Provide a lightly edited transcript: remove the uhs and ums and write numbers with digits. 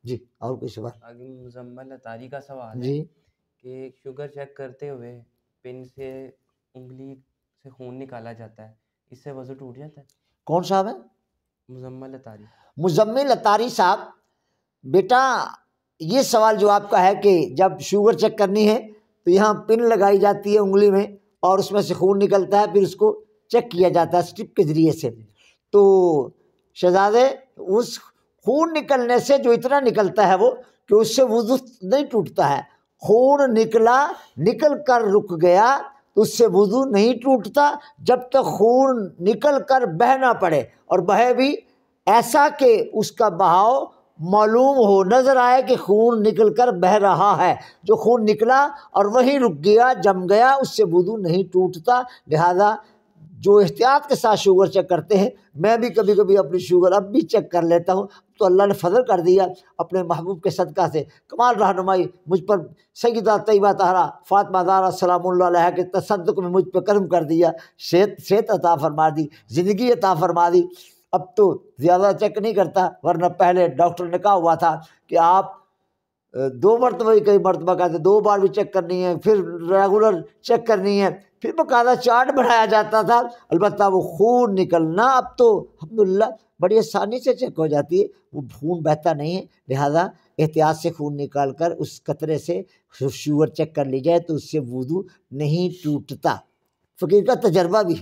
जी, और कोई सवाल? आगे मुजम्मल अतारी का सवाल है जी। कि शुगर चेक करते हुए पिन से उंगली से खून निकाला जाता है, इससे वज़ू टूट जाता है? कौन साहब है? मुजम्मल अतारी। मुजम्मिल अतारी साहब, बेटा ये सवाल जो आपका है कि जब शुगर चेक करनी है तो यहाँ पिन लगाई जाती है उंगली में और उसमें से खून निकलता है, फिर उसको चेक किया जाता है स्ट्रिप के ज़रिए से। तो शहजादे, उस खून निकलने से जो इतना निकलता है वो कि उससे वुज़ू नहीं टूटता है। खून निकला, निकल कर रुक गया तो उससे वुज़ू नहीं टूटता जब तक खून निकल कर बह ना पड़े, और बहे भी ऐसा कि उसका बहाव मालूम हो, नजर आए कि खून निकलकर बह रहा है। जो खून निकला और वहीं रुक गया, जम गया, उससे वुज़ू नहीं टूटता। लिहाजा जो एहतियात के साथ शुगर चेक करते हैं, मैं भी कभी कभी अपनी शुगर अब भी चेक कर लेता हूँ। तो अल्लाह ने फजल कर दिया अपने महबूब के सदका से, कमाल रहनुमाई मुझ पर सैयदा तैयबा तहरा फातिमा ज़हरा सलामुल्लाह अलैहा के तसद्दुक़ में मुझ पर करम कर दिया, सेहत अता फरमा दी, ज़िंदगी अता फरमा दी। अब तो ज़्यादा चेक नहीं करता, वरना पहले डॉक्टर ने कहा हुआ था कि आप 2 मरतबा, कई मरतबा कहते 2 बार भी चेक करनी है, फिर रेगुलर चेक करनी है, फिर बाकायदा चार्ट बनाया जाता था। अलबत्ता वो खून निकलना अब तो अल्हम्दुलिल्लाह बड़ी आसानी से चेक हो जाती है, वो खून बहता नहीं है। लिहाजा एहतियात से खून निकाल कर उस कतरे से शुगर चेक कर ली जाए तो उससे वुज़ू नहीं टूटता। फ़कीर का तजर्बा भी है।